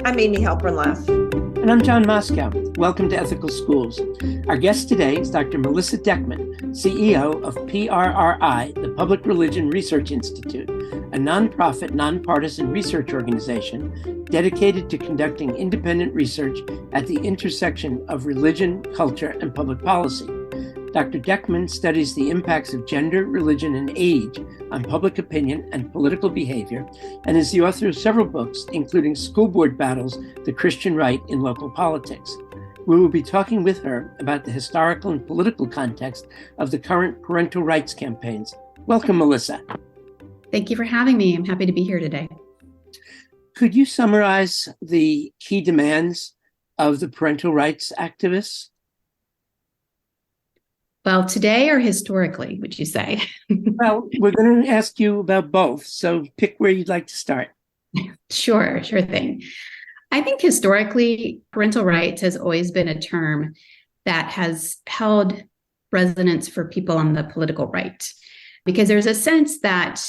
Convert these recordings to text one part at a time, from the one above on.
I'm Amy Halpern-Lass. And I'm John Moscow. Welcome to Ethical Schools. Our guest today is Dr. Melissa Deckman, CEO of PRRI, the Public Religion Research Institute, a nonprofit, nonpartisan research organization dedicated to conducting independent research at the intersection of religion, culture, and public policy. Dr. Deckman studies the impacts of gender, religion, and age on public opinion and political behavior, and is the author of several books, including School Board Battles, The Christian Right in Local Politics. We will be talking with her about the historical and political context of the current parental rights campaigns. Welcome, Melissa. Thank you for having me. I'm happy to be here today. Could you summarize the key demands of the parental rights activists? Well, today or historically, would you say? Well, we're going to ask you about both, so pick where you'd like to start. Sure thing. I think historically, parental rights has always been a term that has held resonance for people on the political right, because there's a sense that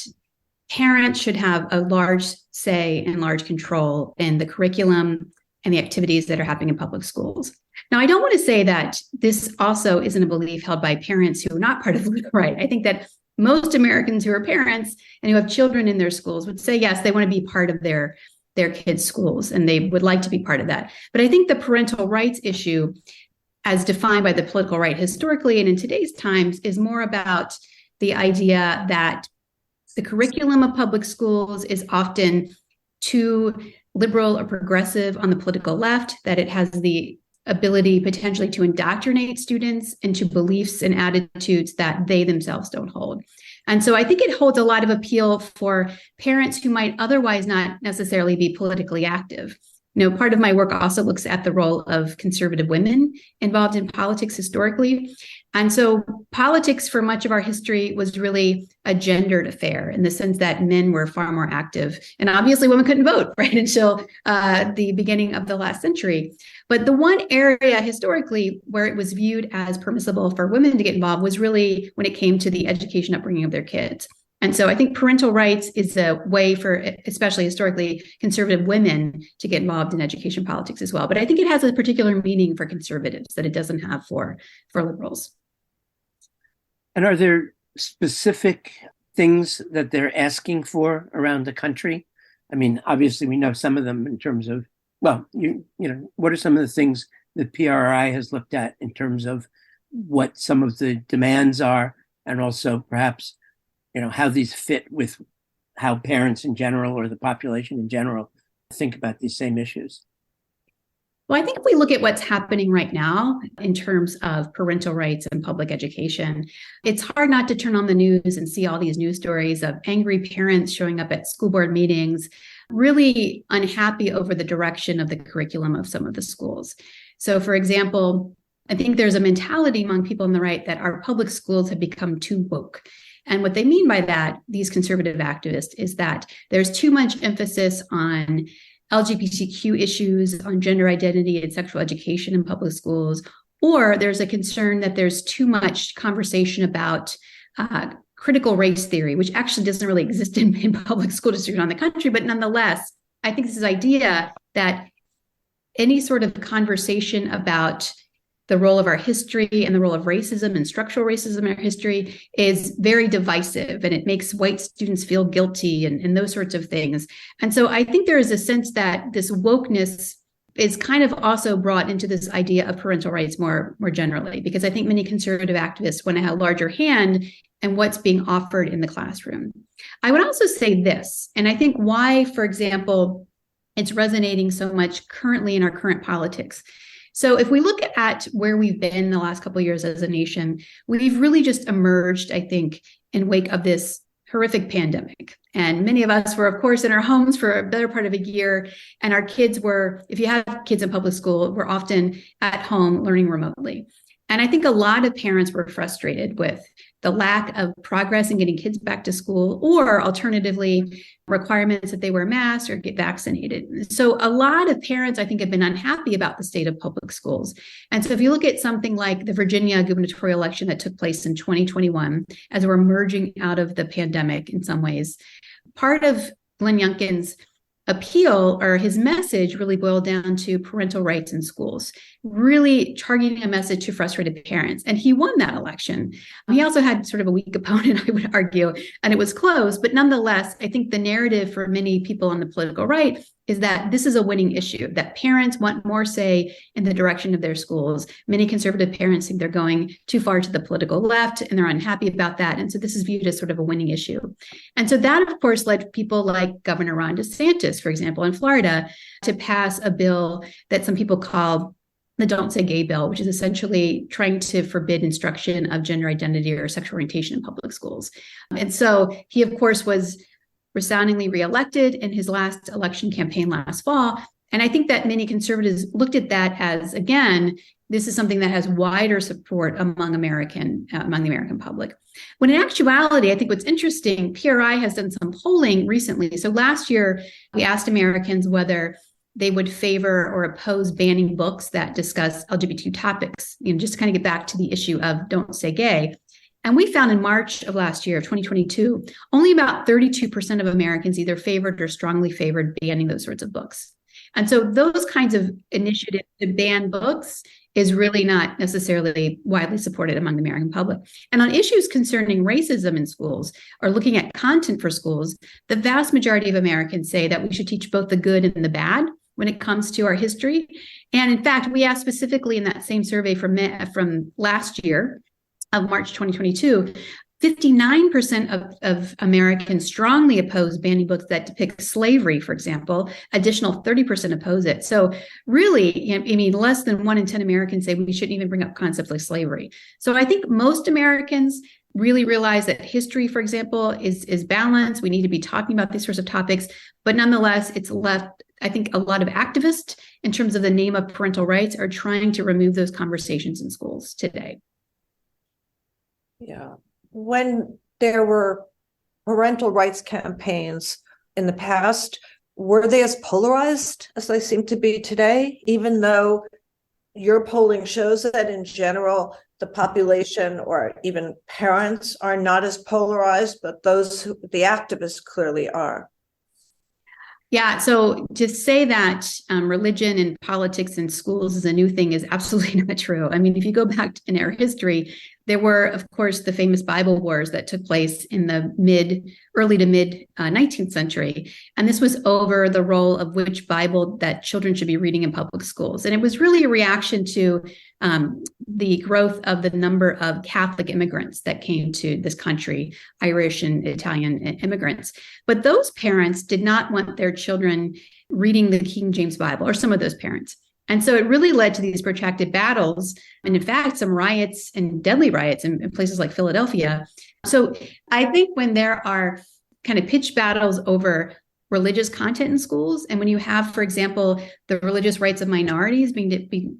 parents should have a large say and large control in the curriculum and the activities that are happening in public schools. Now, I don't want to say that this also isn't a belief held by parents who are not part of the political right. I think that most Americans who are parents and who have children in their schools would say, yes, they want to be part of their kids' schools and they would like to be part of that. But I think the parental rights issue, as defined by the political right historically and in today's times, is more about the idea that the curriculum of public schools is often too liberal or progressive on the political left, that it has the ability potentially to indoctrinate students into beliefs and attitudes that they themselves don't hold. And so I think it holds a lot of appeal for parents who might otherwise not necessarily be politically active. You know, part of my work also looks at the role of conservative women involved in politics historically. And so politics for much of our history was really a gendered affair in the sense that men were far more active. And obviously women couldn't vote, right, until the beginning of the last century. But the one area historically where it was viewed as permissible for women to get involved was really when it came to the education upbringing of their kids. And so I think parental rights is a way for, especially historically, conservative women to get involved in education politics as well. But I think it has a particular meaning for conservatives that it doesn't have for liberals. And are there specific things that they're asking for around the country? I mean, obviously, we know some of them in terms of, well, you know, what are some of the things that PRRI has looked at in terms of what some of the demands are, and also perhaps, you know, how these fit with how parents in general or the population in general think about these same issues? Well, I think if we look at what's happening right now in terms of parental rights and public education, it's hard not to turn on the news and see all these news stories of angry parents showing up at school board meetings, really unhappy over the direction of the curriculum of some of the schools. So, for example, I think there's a mentality among people on the right that our public schools have become too woke. And what they mean by that, these conservative activists, is that there's too much emphasis on LGBTQ issues, on gender identity and sexual education in public schools, or there's a concern that there's too much conversation about critical race theory, which actually doesn't really exist in public school districts around the country. But nonetheless, I think this idea that any sort of conversation about the role of our history and the role of racism and structural racism in our history is very divisive, and it makes white students feel guilty and those sorts of things. And so I think there is a sense that this wokeness is kind of also brought into this idea of parental rights more generally, because I think many conservative activists want to have a larger hand in what's being offered in the classroom. I would also say this, and I think why, for example, it's resonating so much currently in our current politics. So if we look at where we've been the last couple of years as a nation, we've really just emerged, I think, in wake of this horrific pandemic. And many of us were, of course, in our homes for a better part of a year. And our kids were, if you have kids in public school, were often at home learning remotely. And I think a lot of parents were frustrated with the lack of progress in getting kids back to school, or alternatively, requirements that they wear masks or get vaccinated. So a lot of parents, I think, have been unhappy about the state of public schools. And so if you look at something like the Virginia gubernatorial election that took place in 2021, as we're emerging out of the pandemic in some ways, part of Glenn Youngkin's appeal or his message really boiled down to parental rights in schools, really targeting a message to frustrated parents. And he won that election. He also had sort of a weak opponent, I would argue, and it was close. But nonetheless, I think the narrative for many people on the political right is that this is a winning issue, that parents want more say in the direction of their schools. Many conservative parents think they're going too far to the political left, and they're unhappy about that. And so this is viewed as sort of a winning issue. And so that, of course, led people like Governor Ron DeSantis, for example, in Florida, to pass a bill that some people call the Don't Say Gay bill, which is essentially trying to forbid instruction of gender identity or sexual orientation in public schools. And so he, of course, was resoundingly reelected in his last election campaign last fall. And I think that many conservatives looked at that as, again, this is something that has wider support among the American public. When in actuality, I think what's interesting, PRI has done some polling recently. So last year, we asked Americans whether they would favor or oppose banning books that discuss LGBT topics, just to kind of get back to the issue of Don't Say Gay. And we found in March of last year, of 2022, only about 32% of Americans either favored or strongly favored banning those sorts of books. And so those kinds of initiatives to ban books is really not necessarily widely supported among the American public. And on issues concerning racism in schools or looking at content for schools, the vast majority of Americans say that we should teach both the good and the bad when it comes to our history. And in fact, we asked specifically in that same survey from last year, of March 2022, 59% of Americans strongly oppose banning books that depict slavery, for example. Additional 30% oppose it. So really, less than 1 in 10 Americans say we shouldn't even bring up concepts like slavery. So I think most Americans really realize that history, for example, is balanced. We need to be talking about these sorts of topics. But nonetheless, it's left, I think a lot of activists, in terms of the name of parental rights, are trying to remove those conversations in schools today. Yeah. When there were parental rights campaigns in the past, were they as polarized as they seem to be today? Even though your polling shows that in general, the population or even parents are not as polarized, but the activists clearly are. Yeah, so to say that religion and politics in schools is a new thing is absolutely not true. I mean, if you go back in our history, there were, of course, the famous Bible wars that took place in the early to mid 19th century. And this was over the role of which Bible that children should be reading in public schools. And it was really a reaction to the growth of the number of Catholic immigrants that came to this country, Irish and Italian immigrants. But those parents did not want their children reading the King James Bible, or some of those parents. And so it really led to these protracted battles, and in fact, some riots and deadly riots in places like Philadelphia. So I think when there are kind of pitched battles over religious content in schools, and when you have, for example, the religious rights of minorities being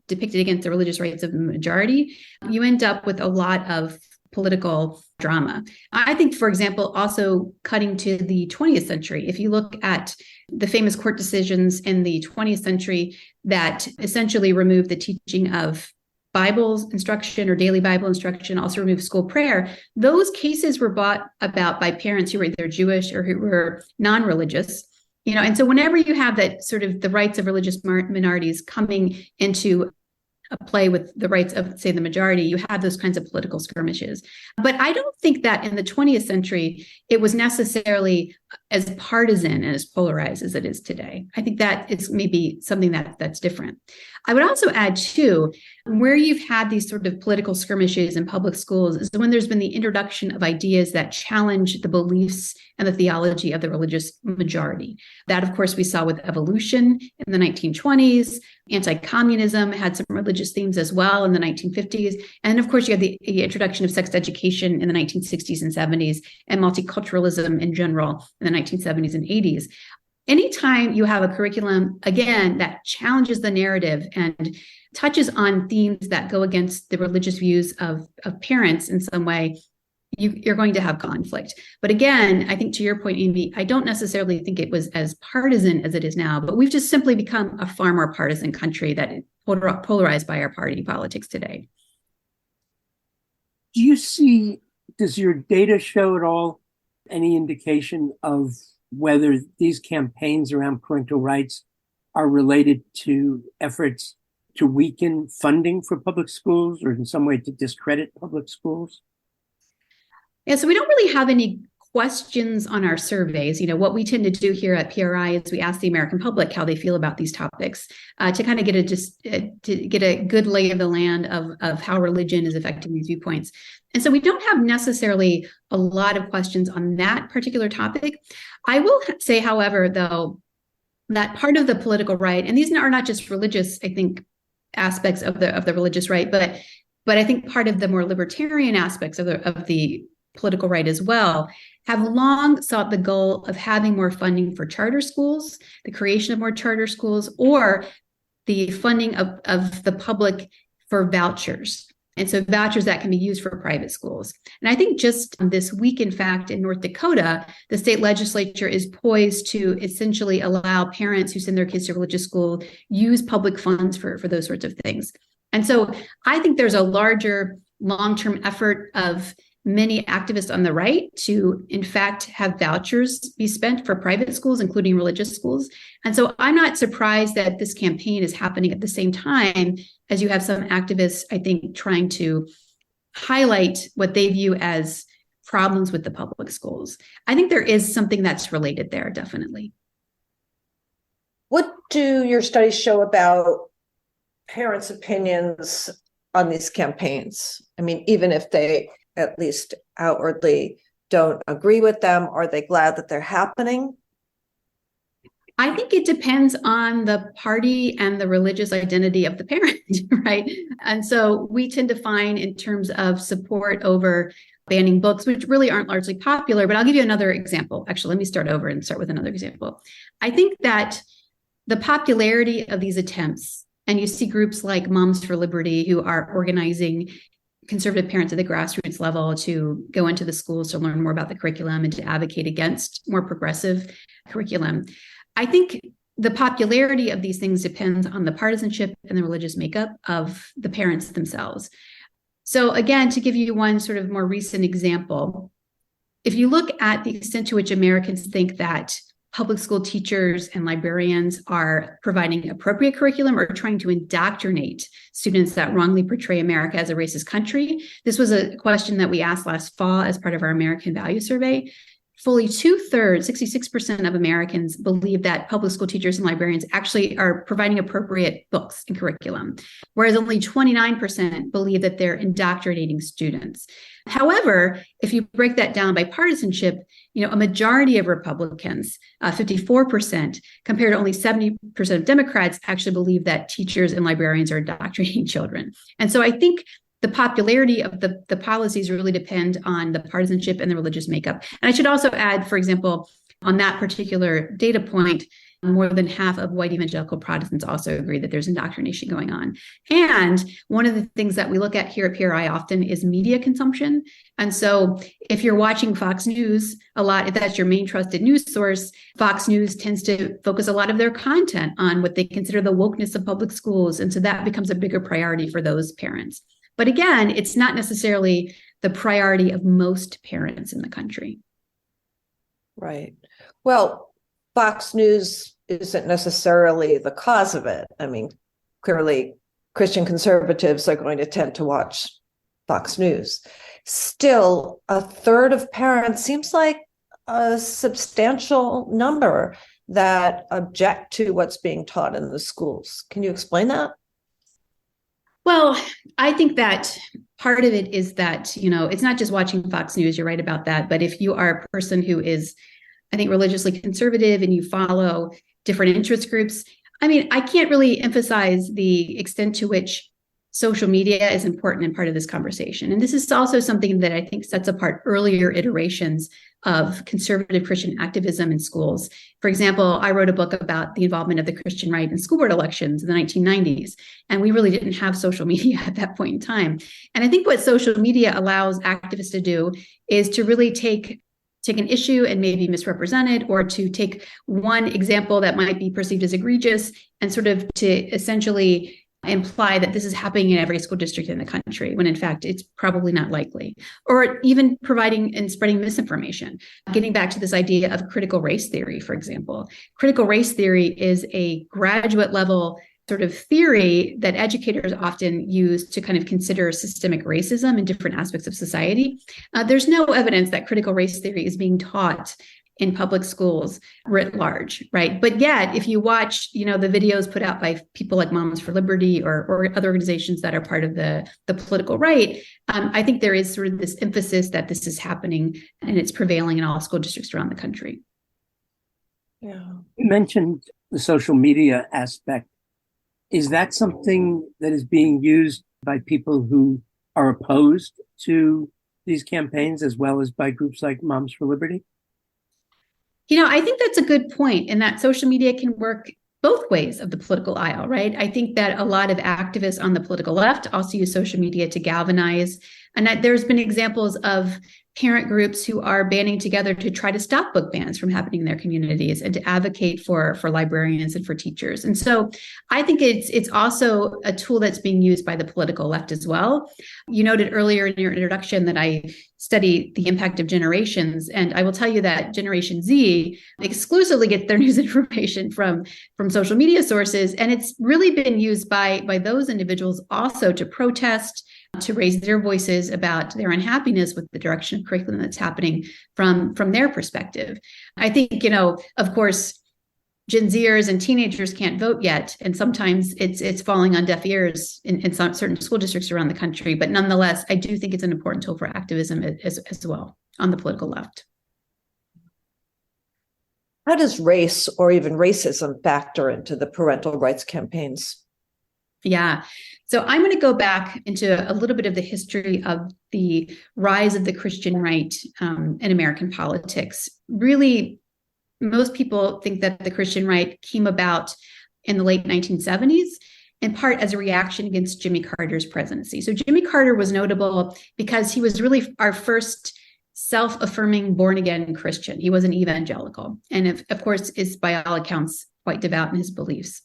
depicted against the religious rights of the majority, you end up with a lot of political drama. I think, for example, also cutting to the 20th century, if you look at the famous court decisions in the 20th century that essentially removed the teaching of Bible instruction or daily Bible instruction, also removed school prayer, those cases were brought about by parents who were either Jewish or who were non-religious. And so whenever you have that sort of the rights of religious minorities coming into a play with the rights of, say, the majority, you have those kinds of political skirmishes. But I don't think that in the 20th century, it was necessarily as partisan and as polarized as it is today. I think that it's maybe something that's different. I would also add, too, where you've had these sort of political skirmishes in public schools is when there's been the introduction of ideas that challenge the beliefs and the theology of the religious majority. That, of course, we saw with evolution in the 1920s. Anti-communism had some religious themes as well in the 1950s. And of course, you had the introduction of sex education in the 1960s and 70s, and multiculturalism in general in the 1970s and 80s. Anytime you have a curriculum, again, that challenges the narrative and touches on themes that go against the religious views of parents in some way, you're going to have conflict. But again, I think to your point, Amy, I don't necessarily think it was as partisan as it is now, but we've just simply become a far more partisan country that is polarized by our party politics today. Does your data show at all any indication of whether these campaigns around parental rights are related to efforts to weaken funding for public schools or in some way to discredit public schools? Yeah, so we don't really have any questions on our surveys. What we tend to do here at PRRI is we ask the American public how they feel about these topics to kind of get a good lay of the land of how religion is affecting these viewpoints. And so we don't have necessarily a lot of questions on that particular topic. I will say, however, though, that part of the political right, and these are not just religious, I think, aspects of the religious right, but I think part of the more libertarian aspects of the political right as well, have long sought the goal of having more funding for charter schools, the creation of more charter schools, or the funding of the public for vouchers. And so vouchers that can be used for private schools. And I think just this week, in fact, in North Dakota, the state legislature is poised to essentially allow parents who send their kids to religious school use public funds for those sorts of things. And so I think there's a larger long-term effort of many activists on the right to, in fact, have vouchers be spent for private schools, including religious schools. And so I'm not surprised that this campaign is happening at the same time as you have some activists, I think, trying to highlight what they view as problems with the public schools. I think there is something that's related there, definitely. What do your studies show about parents' opinions on these campaigns? I mean, even if they at least outwardly don't agree with them, are they glad that they're happening? I think it depends on the party and the religious identity of the parent, right? And so we tend to find, in terms of support over banning books, which really aren't largely popular, but I'll give you another example. Actually, let me start over and start with another example. I think that the popularity of these attempts, and you see groups like Moms for Liberty who are organizing conservative parents at the grassroots level to go into the schools to learn more about the curriculum and to advocate against more progressive curriculum. I think the popularity of these things depends on the partisanship and the religious makeup of the parents themselves. So again, to give you one sort of more recent example, if you look at the extent to which Americans think that public school teachers and librarians are providing appropriate curriculum or trying to indoctrinate students that wrongly portray America as a racist country. This was a question that we asked last fall as part of our American Value Survey. Fully 2/3, 66% of Americans believe that public school teachers and librarians actually are providing appropriate books and curriculum, whereas only 29% believe that they're indoctrinating students. However, if you break that down by partisanship, a majority of Republicans, 54%, compared to only 70% of Democrats, actually believe that teachers and librarians are indoctrinating children. And so I think the popularity of the policies really depend on the partisanship and the religious makeup. And I should also add, for example, on that particular data point, more than half of white evangelical Protestants also agree that there's indoctrination going on. And one of the things that we look at here at PRI often is media consumption. And so if you're watching Fox News a lot, if that's your main trusted news source, Fox News tends to focus a lot of their content on what they consider the wokeness of public schools. And so that becomes a bigger priority for those parents. But again, it's not necessarily the priority of most parents in the country. Right. Well, Fox News isn't necessarily the cause of it. I mean, clearly, Christian conservatives are going to tend to watch Fox News. Still, 1/3 of parents seems like a substantial number that object to what's being taught in the schools. Can you explain that? Well, I think that part of it is that, it's not just watching Fox News, you're right about that, but if you are a person who is, I think, religiously conservative and you follow different interest groups, I can't really emphasize the extent to which social media is important and part of this conversation. And this is also something that I think sets apart earlier iterations of conservative Christian activism in schools. For example, I wrote a book about the involvement of the Christian right in school board elections in the 1990s, and we really didn't have social media at that point in time. And I think what social media allows activists to do is to really take an issue and maybe misrepresent it, or to take one example that might be perceived as egregious and sort of to essentially imply that this is happening in every school district in the country, when in fact it's probably not likely. Or even providing and spreading misinformation. Getting back to this idea of critical race theory, for example. Critical race theory is a graduate level sort of theory that educators often use to kind of consider systemic racism in different aspects of society. There's no evidence that critical race theory is being taught in public schools writ large, right? But yet, if you watch, the videos put out by people like Moms for Liberty or other organizations that are part of the political right, I think there is sort of this emphasis that this is happening and it's prevailing in all school districts around the country. Yeah. You mentioned the social media aspect. Is that something that is being used by people who are opposed to these campaigns as well as by groups like Moms for Liberty? I think that's a good point, in that social media can work both ways of the political aisle, right? I think that a lot of activists on the political left also use social media to galvanize. And that there's been examples of parent groups who are banding together to try to stop book bans from happening in their communities and to advocate for librarians and for teachers. And so I think it's also a tool that's being used by the political left as well. You noted earlier in your introduction that I study the impact of generations. And I will tell you that Generation Z exclusively gets their news information from social media sources. And it's really been used by those individuals also to protest, to raise their voices about their unhappiness with the direction of curriculum that's happening from their perspective. I think, of course, Gen Zers and teenagers can't vote yet, and sometimes it's falling on deaf ears in some certain school districts around the country. But nonetheless, I do think it's an important tool for activism as well on the political left. How does race or even racism factor into the parental rights campaigns? Yeah. So I'm going to go back into a little bit of the history of the rise of the Christian right in American politics. Really, most people think that the Christian right came about in the late 1970s, in part as a reaction against Jimmy Carter's presidency. So Jimmy Carter was notable because he was really our first self-affirming born-again Christian. He was an evangelical, and of course is by all accounts quite devout in his beliefs.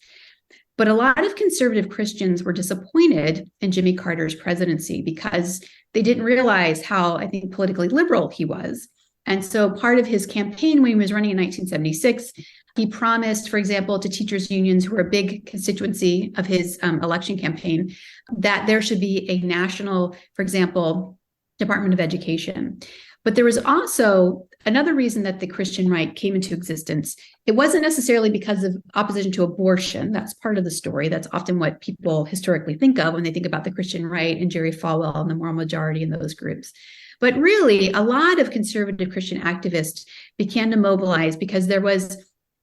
But a lot of conservative Christians were disappointed in Jimmy Carter's presidency because they didn't realize how, I think, politically liberal he was. And so part of his campaign when he was running in 1976, he promised, for example, to teachers' unions, who were a big constituency of his election campaign, that there should be a national, for example, Department of Education. But there was also another reason that the Christian right came into existence. It wasn't necessarily because of opposition to abortion. That's part of the story. That's often what people historically think of when they think about the Christian right and Jerry Falwell and the moral majority and those groups. But really, a lot of conservative Christian activists began to mobilize because there was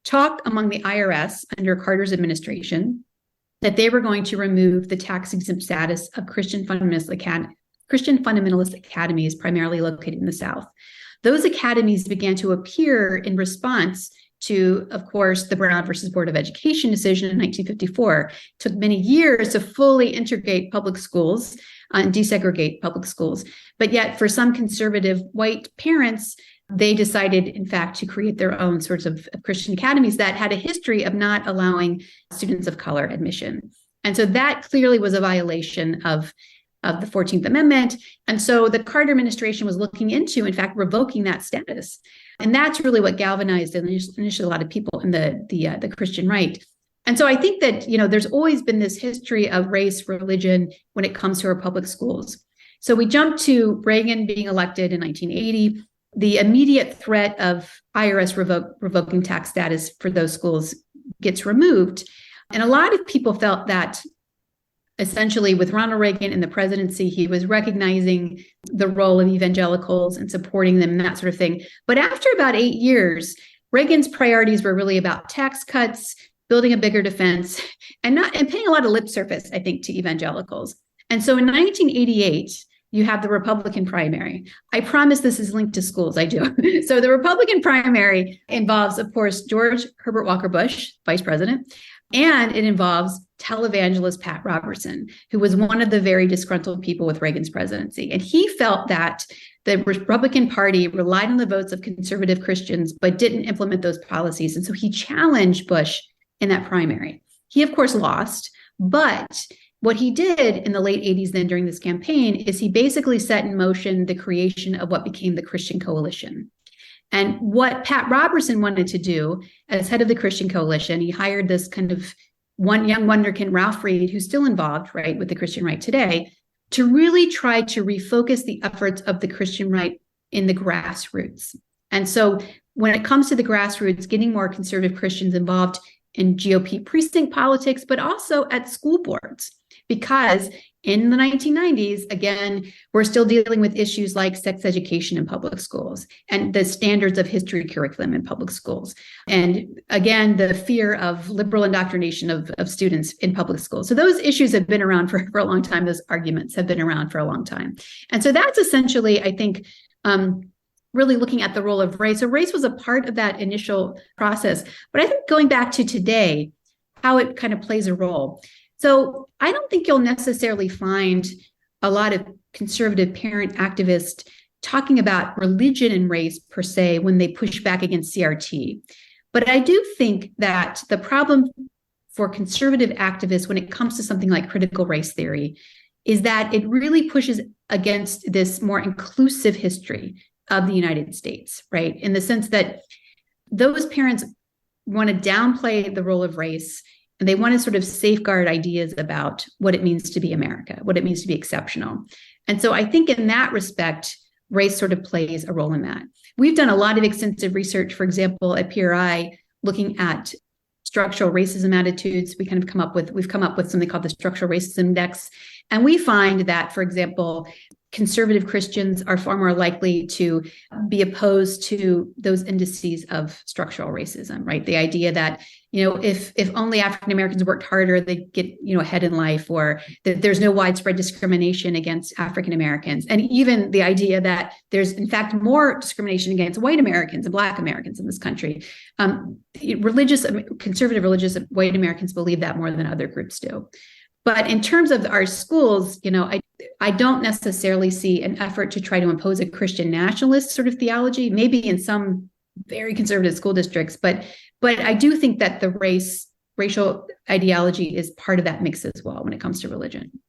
talk among the IRS under Carter's administration that they were going to remove the tax-exempt status of Christian fundamentalist academies, primarily located in the South. Those academies began to appear in response to, of course, the Brown versus Board of Education decision in 1954. It took many years to fully integrate public schools and desegregate public schools. But yet, for some conservative white parents, they decided, in fact, to create their own sorts of Christian academies that had a history of not allowing students of color admission. And so that clearly was a violation of the 14th Amendment. And so the Carter administration was looking into, in fact, revoking that status. And that's really what galvanized initially a lot of people in the Christian right. And so I think that, there's always been this history of race, religion when it comes to our public schools. So we jump to Reagan being elected in 1980. The immediate threat of IRS revoking tax status for those schools gets removed. And a lot of people felt that essentially with Ronald Reagan in the presidency, he was recognizing the role of evangelicals and supporting them and that sort of thing. But after about 8 years, Reagan's priorities were really about tax cuts, building a bigger defense, and paying a lot of lip service, I think, to evangelicals. And so in 1988, you have the Republican primary. I promise this is linked to schools. I do. So the Republican primary involves, of course, George Herbert Walker Bush, vice president, and it involves televangelist Pat Robertson, who was one of the very disgruntled people with Reagan's presidency. And he felt that the Republican Party relied on the votes of conservative Christians, but didn't implement those policies. And so he challenged Bush in that primary. He, of course, lost, but what he did in the late 80s, then during this campaign, is he basically set in motion the creation of what became the Christian Coalition. And what Pat Robertson wanted to do as head of the Christian Coalition, he hired this kind of one young wonderkind, Ralph Reed, who's still involved, right, with the Christian right today, to really try to refocus the efforts of the Christian right in the grassroots. And so when it comes to the grassroots, getting more conservative Christians involved in GOP precinct politics, but also at school boards. Because in the 1990s, again, we're still dealing with issues like sex education in public schools and the standards of history curriculum in public schools. And again, the fear of liberal indoctrination of students in public schools. So those issues have been around for a long time. Those arguments have been around for a long time. And so that's essentially, I think, really looking at the role of race. So race was a part of that initial process. But I think going back to today, how it kind of plays a role. So I don't think you'll necessarily find a lot of conservative parent activists talking about religion and race per se when they push back against CRT. But I do think that the problem for conservative activists when it comes to something like critical race theory is that it really pushes against this more inclusive history of the United States, right? In the sense that those parents want to downplay the role of race. And they want to sort of safeguard ideas about what it means to be America, what it means to be exceptional. And so I think in that respect, race sort of plays a role in that. We've done a lot of extensive research, for example, at PRRI, looking at structural racism attitudes. We've come up with something called the Structural Racism Index. And we find that, for example, conservative Christians are far more likely to be opposed to those indices of structural racism, right? The idea that, if only African Americans worked harder, they'd get, ahead in life, or that there's no widespread discrimination against African Americans. And even the idea that there's, in fact, more discrimination against white Americans and Black Americans in this country. Conservative religious white Americans believe that more than other groups do. But in terms of our schools, I don't necessarily see an effort to try to impose a Christian nationalist sort of theology, maybe in some very conservative school districts, but I do think that the racial ideology is part of that mix as well when it comes to religion.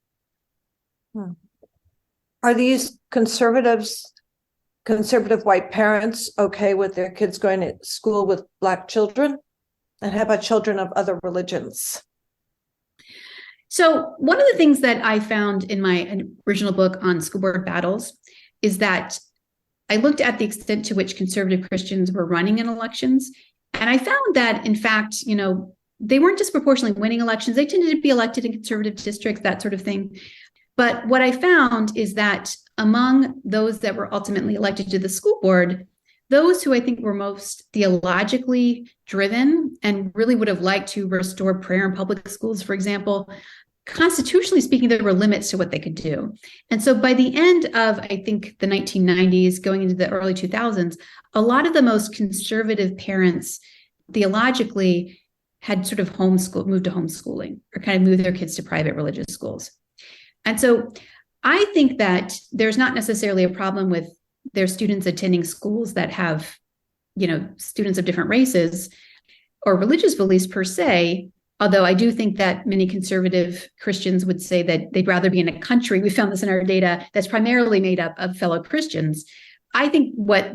Are these conservative white parents okay with their kids going to school with Black children? And how about children of other religions? So one of the things that I found in my original book on school board battles is that I looked at the extent to which conservative Christians were running in elections. And I found that, in fact, they weren't disproportionately winning elections. They tended to be elected in conservative districts, that sort of thing. But what I found is that among those that were ultimately elected to the school board, those who I think were most theologically driven and really would have liked to restore prayer in public schools, for example, constitutionally speaking, there were limits to what they could do. And so by the end of, I think, the 1990s, going into the early 2000s, a lot of the most conservative parents theologically had sort of moved to homeschooling or kind of moved their kids to private religious schools. And so I think that there's not necessarily a problem with their students attending schools that have, students of different races or religious beliefs per se. Although I do think that many conservative Christians would say that they'd rather be in a country, we found this in our data, that's primarily made up of fellow Christians. I think what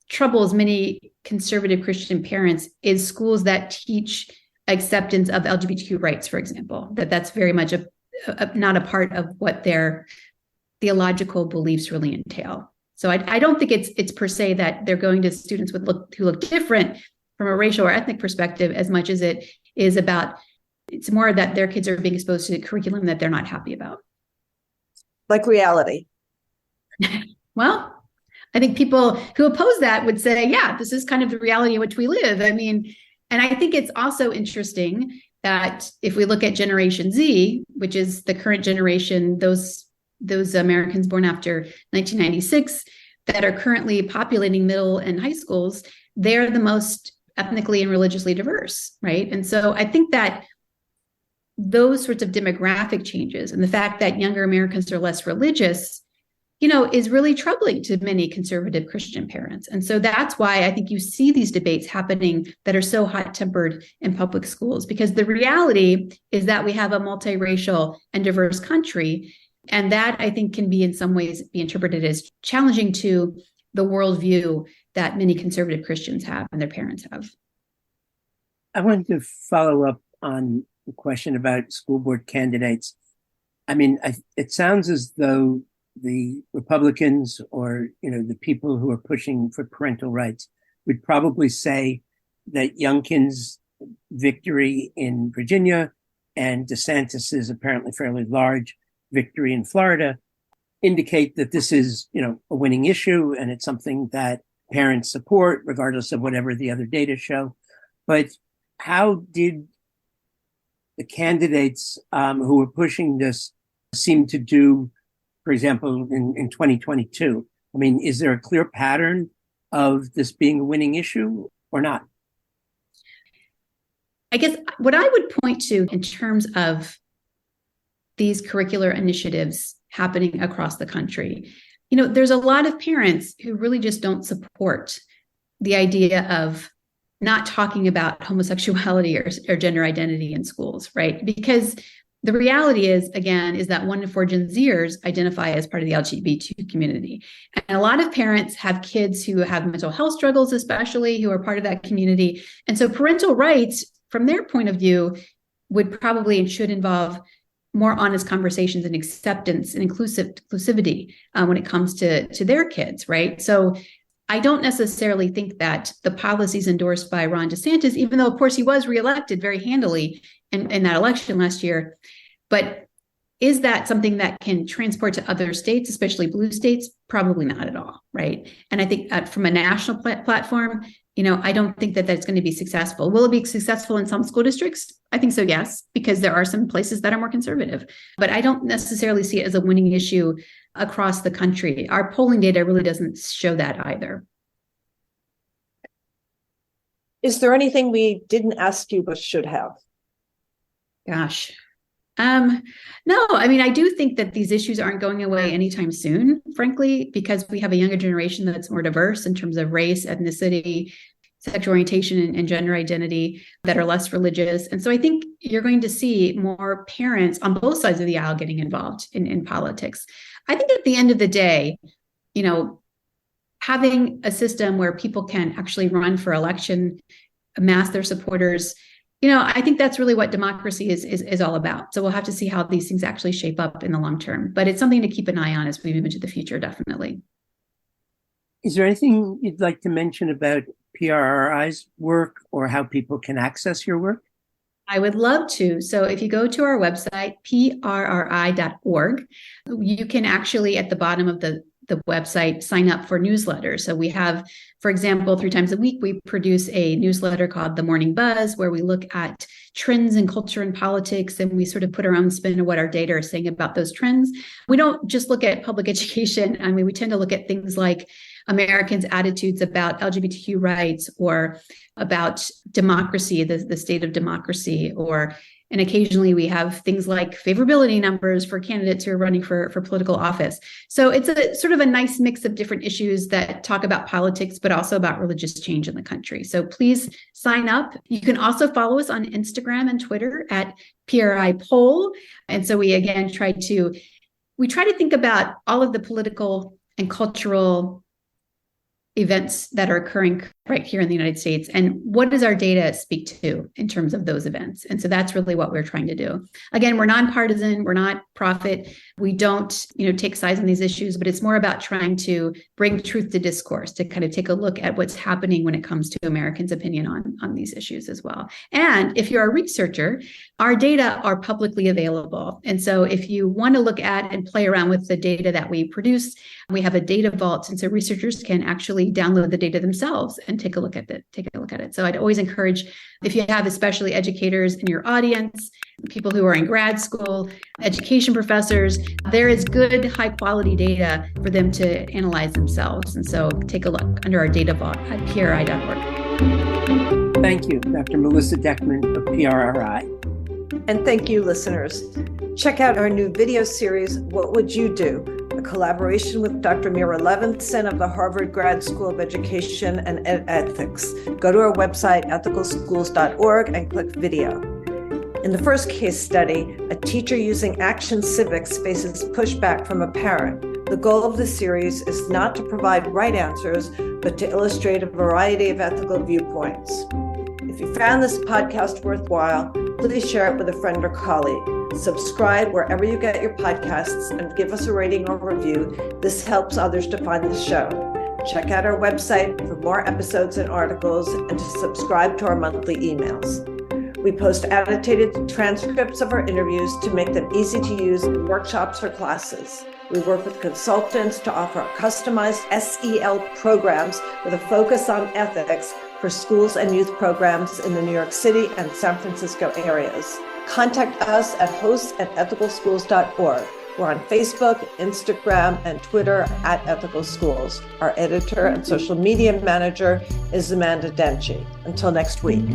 troubles many conservative Christian parents is schools that teach acceptance of LGBTQ rights, for example, that's very much not a part of what their theological beliefs really entail. So I don't think it's per se that they're going to students who look different from a racial or ethnic perspective as much as it is about, it's more that their kids are being exposed to curriculum that they're not happy about. Like reality. Well, I think people who oppose that would say, yeah, this is kind of the reality in which we live. I mean, and I think it's also interesting that if we look at Generation Z, which is the current generation, those Americans born after 1996 that are currently populating middle and high schools, they're the most ethnically and religiously diverse, right? And so I think that those sorts of demographic changes and the fact that younger Americans are less religious is really troubling to many conservative Christian parents. And so that's why I think you see these debates happening that are so hot-tempered in public schools, because the reality is that we have a multiracial and diverse country. And that, I think, can be in some ways be interpreted as challenging to the worldview that many conservative Christians have and their parents have. I wanted to follow up on the question about school board candidates. I mean, it sounds as though the Republicans or, the people who are pushing for parental rights would probably say that Youngkin's victory in Virginia and DeSantis's apparently fairly large victory in Florida indicate that this is, a winning issue, and it's something that parents support, regardless of whatever the other data show. But how did the candidates who were pushing this seem to do, for example, in 2022? I mean, is there a clear pattern of this being a winning issue or not? I guess what I would point to in terms of these curricular initiatives happening across the country, there's a lot of parents who really just don't support the idea of not talking about homosexuality or gender identity in schools, right? Because the reality is that 1 in 4 Gen Zers identify as part of the LGBT community. And a lot of parents have kids who have mental health struggles, especially, who are part of that community. And so parental rights, from their point of view, would probably and should involve more honest conversations and acceptance and inclusivity when it comes to their kids, right? So I don't necessarily think that the policies endorsed by Ron DeSantis, even though, of course, he was reelected very handily in that election last year, but is that something that can transport to other states, especially blue states? Probably not at all, right? And I think from a national platform, I don't think that that's going to be successful. Will it be successful in some school districts? I think so, yes, because there are some places that are more conservative. But I don't necessarily see it as a winning issue across the country. Our polling data really doesn't show that either. Is there anything we didn't ask you but should have? Gosh. No, I mean, I do think that these issues aren't going away anytime soon, frankly, because we have a younger generation that's more diverse in terms of race, ethnicity, sexual orientation, and gender identity, that are less religious. And so I think you're going to see more parents on both sides of the aisle getting involved in politics. I think at the end of the day, having a system where people can actually run for election, amass their supporters, I think that's really what democracy is all about. So we'll have to see how these things actually shape up in the long term. But it's something to keep an eye on as we move into the future, definitely. Is there anything you'd like to mention about PRRI's work or how people can access your work? I would love to. So if you go to our website, prri.org, you can actually, at the bottom of the website, sign up for newsletters. So we have, for example, 3 times a week, we produce a newsletter called The Morning Buzz, where we look at trends in culture and politics, and we sort of put our own spin on what our data are saying about those trends. We don't just look at public education. I mean, we tend to look at things like Americans' attitudes about LGBTQ rights, or about democracy, the state of democracy, and occasionally we have things like favorability numbers for candidates who are running for political office. So it's a sort of a nice mix of different issues that talk about politics, but also about religious change in the country. So please sign up. You can also follow us on Instagram and Twitter at PRRI Poll. And so we again try to think about all of the political and cultural events that are occurring right here in the United States, and what does our data speak to in terms of those events? And so that's really what we're trying to do. Again, we're nonpartisan, we're not profit, we don't take sides on these issues, but it's more about trying to bring truth to discourse, to kind of take a look at what's happening when it comes to Americans' opinion on these issues as well. And if you're a researcher, our data are publicly available. And so if you want to look at and play around with the data that we produce, we have a data vault, and so researchers can actually download the data themselves and take a look at it. So I'd always encourage, if you have especially educators in your audience, people who are in grad school, education professors, there is good high quality data for them to analyze themselves. And so take a look under our data vault at PRRI.org. Thank you, Dr. Melissa Deckman of PRRI. And thank you, listeners. Check out our new video series, What Would You Do? a collaboration with Dr. Mira Levinson of the Harvard Grad School of Education and Ethics. Go to our website, ethicalschools.org, and click video. In the first case study, a teacher using Action Civics faces pushback from a parent. The goal of the series is not to provide right answers, but to illustrate a variety of ethical viewpoints. If you found this podcast worthwhile, please share it with a friend or colleague. Subscribe wherever you get your podcasts and give us a rating or review. This helps others to find the show. Check out our website for more episodes and articles and to subscribe to our monthly emails. We post annotated transcripts of our interviews to make them easy to use in workshops or classes. We work with consultants to offer customized SEL programs with a focus on ethics for schools and youth programs in the New York City and San Francisco areas. Contact us at hosts@ethicalschools.org. We're on Facebook, Instagram, and Twitter at Ethical Schools. Our editor and social media manager is Amanda Denchi. Until next week.